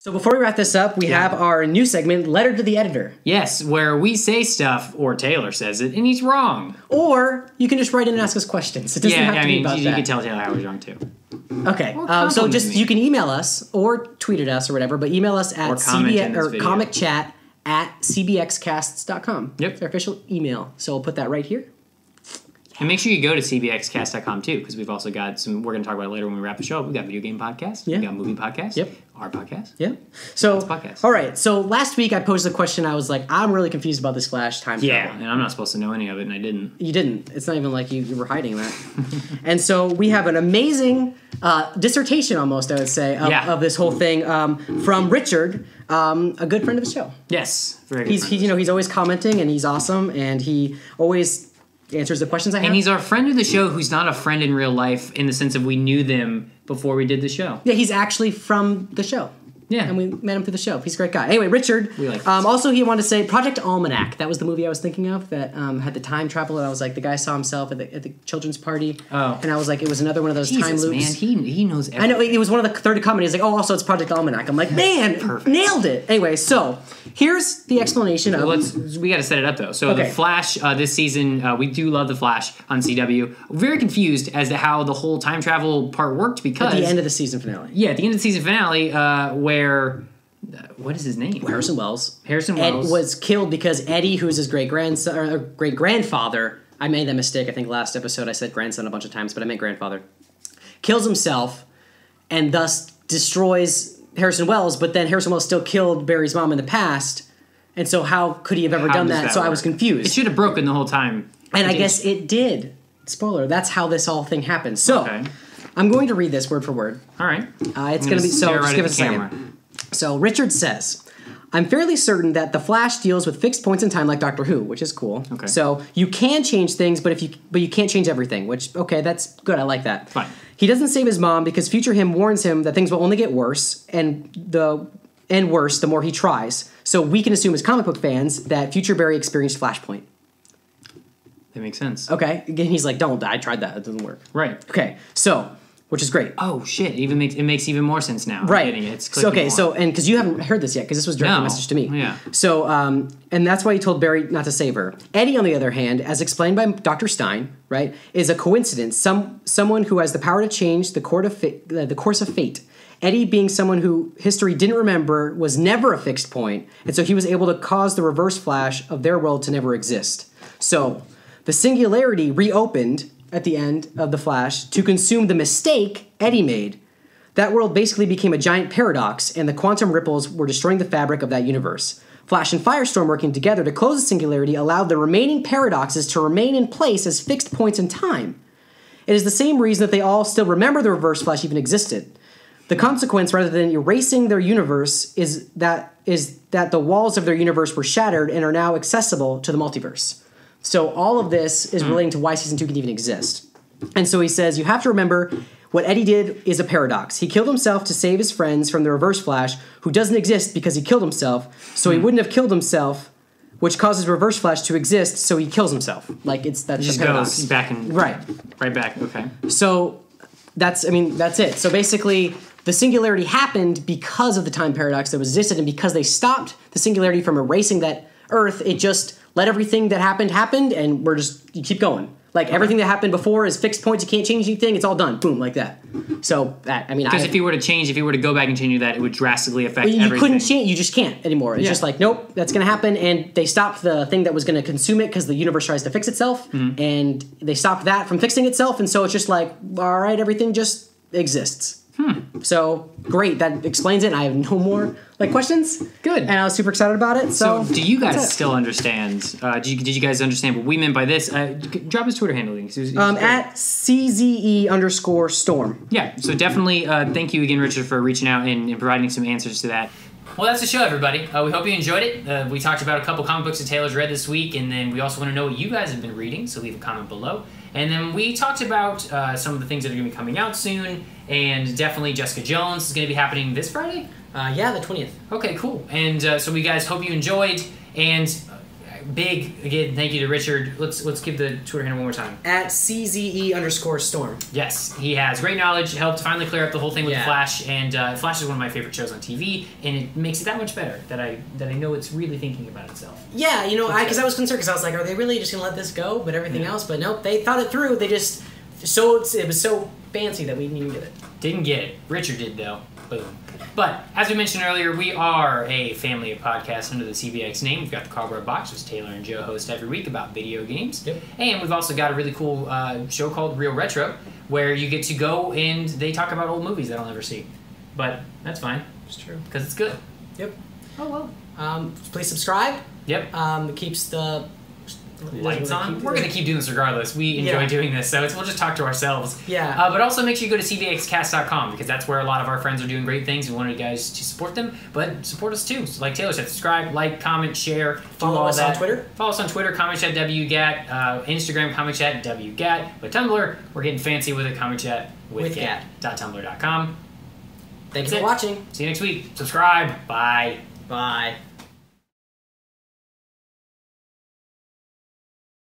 So before we wrap this up, we have our new segment, Letter to the Editor. Yes, where we say stuff, or Taylor says it, and he's wrong. Or you can just write in and ask us questions. It doesn't have to be about that. You can tell Taylor I was wrong too. Okay, so just you can email us or tweet at us or whatever, but email us at comicchat@cbxcasts.com. Yep. It's our official email. So we'll put that right here. And make sure you go to cbxcast.com too, because we've also got some, we're going to talk about it later when we wrap the show up. We've got video game podcasts. Yeah. We've got movie podcasts. Yep. Our podcast. Yeah. So, podcasts. All right. So last week I posed a question. I was like, I'm really confused about this Flash time travel. Yeah, and I'm not supposed to know any of it, and I didn't. You didn't. It's not even like you were hiding that. And so we have an amazing dissertation almost, I would say, of this whole thing from Richard, a good friend of the show. Yes. Very good. He's always commenting, and he's awesome, and he always answers the questions I have. And he's our friend of the show who's not a friend in real life in the sense of we knew them before we did the show. Yeah, he's actually from the show. Yeah. And we met him through the show. He's a great guy. Anyway, Richard. We like also, he wanted to say Project Almanac. That was the movie I was thinking of that had the time travel. And I was like, the guy saw himself at the children's party. Oh. And I was like, it was another one of those time loops. Man, he knows everything. I know, it was one of the third comedy. He's like, oh, also it's Project Almanac. I'm like, man, nailed it. Anyway, so here's the explanation of... We got to set it up, though. So The Flash, this season, we do love The Flash on CW. Very confused as to how the whole time travel part worked because... At the end of the season finale. Yeah, at the end of the season finale, where... what is his name? Harrison Wells. Ed was killed because Eddie, who's his great-grandson, or great-grandfather... I made that mistake, I think, last episode. I said grandson a bunch of times, but I meant grandfather. Kills himself, and thus destroys Harrison Wells, but then Harrison Wells still killed Barry's mom in the past, and so how could he have ever done that? So I was confused. It should have broken the whole time. And I guess it did. Spoiler, that's how this whole thing happened. So, I'm going to read this word for word. All right. It's going to be... So, just give us a second. So, Richard says... I'm fairly certain that the Flash deals with fixed points in time like Doctor Who, which is cool. Okay. So you can change things, but you can't change everything, which, okay, that's good. I like that. Fine. He doesn't save his mom because future him warns him that things will only get worse and worse the more he tries. So we can assume as comic book fans that future Barry experienced Flashpoint. That makes sense. Okay. Again, he's like, don't, I tried that. It doesn't work. Right. Okay. So... which is great. Oh shit! It makes even more sense now. Right. It's so, okay. So and because you haven't heard this yet, because this was directly messaged to me. Yeah. So and that's why he told Barry not to save her. Eddie, on the other hand, as explained by Dr. Stein, right, is a coincidence. Someone who has the power to change the course of fate. Eddie, being someone who history didn't remember, was never a fixed point, and so he was able to cause the reverse flash of their world to never exist. So the singularity reopened at the end of The Flash to consume the mistake Eddie made. That world basically became a giant paradox, and the quantum ripples were destroying the fabric of that universe. Flash and Firestorm working together to close the singularity allowed the remaining paradoxes to remain in place as fixed points in time. It is the same reason that they all still remember the Reverse Flash even existed. The consequence, rather than erasing their universe, is that the walls of their universe were shattered and are now accessible to the multiverse. So all of this is relating to why Season 2 can even exist. And so he says, you have to remember what Eddie did is a paradox. He killed himself to save his friends from the Reverse Flash, who doesn't exist because he killed himself. So he wouldn't have killed himself, which causes Reverse Flash to exist, so he kills himself. Like, that's the paradox. Goes back and... Right back, okay. So that's it. So basically, the singularity happened because of the time paradox that existed, and because they stopped the singularity from erasing that Earth, it just... let everything that happened, and you keep going. Like, everything that happened before is fixed points, you can't change anything, it's all done. Boom, like that. So, because if you were to go back and change that, it would drastically affect everything. You couldn't change, you just can't anymore. It's just like, nope, that's going to happen, and they stopped the thing that was going to consume it because the universe tries to fix itself, and they stopped that from fixing itself, and so it's just like, all right, everything just exists. So, great, that explains it, and I have no more questions. Good. And I was super excited about it. So do you guys still understand? Did you guys understand what we meant by this? Drop his Twitter handle. At CZE_storm. Yeah, so definitely thank you again, Richard, for reaching out and providing some answers to that. Well, that's the show, everybody. We hope you enjoyed it. We talked about a couple comic books that Taylor's read this week, and then we also want to know what you guys have been reading, so leave a comment below. And then we talked about some of the things that are going to be coming out soon, and definitely Jessica Jones is going to be happening this Friday? Yeah, the 20th. Okay, cool. And so we guys hope you enjoyed, and big again. Thank you to Richard. Let's give the Twitter handle one more time. At CZE_storm. Yes, he has great knowledge. Helped finally clear up the whole thing with the Flash, and Flash is one of my favorite shows on TV, and it makes it that much better that I know it's really thinking about itself. Yeah, because I was concerned because I was like, are they really just gonna let this go? But everything else, but nope, they thought it through. They just it was so fancy that we didn't even get it. Didn't get it. Richard did though. Boom. But, as we mentioned earlier, we are a family of podcasts under the CBX name. We've got the Cardboard Box, which Taylor and Joe host every week about video games. Yep. And we've also got a really cool show called Real Retro, where you get to go and they talk about old movies that I'll never see. But that's fine. It's true. Because it's good. Yep. Oh, well. Please subscribe. Yep. It keeps the lights on. We're going to keep doing this regardless. We enjoy doing this, so we'll just talk to ourselves. Yeah. But also make sure you go to cbxcast.com because that's where a lot of our friends are doing great things. We wanted you guys to support them, but support us too. So like Taylor said, subscribe, like, comment, share, follow us on Twitter. Follow us on Twitter, ComicChatWGat, Instagram, ComicChatWGat. But Tumblr, we're getting fancy with it, ComicChatWithGat.tumblr.com. Thanks for watching. See you next week. Subscribe. Bye. Bye.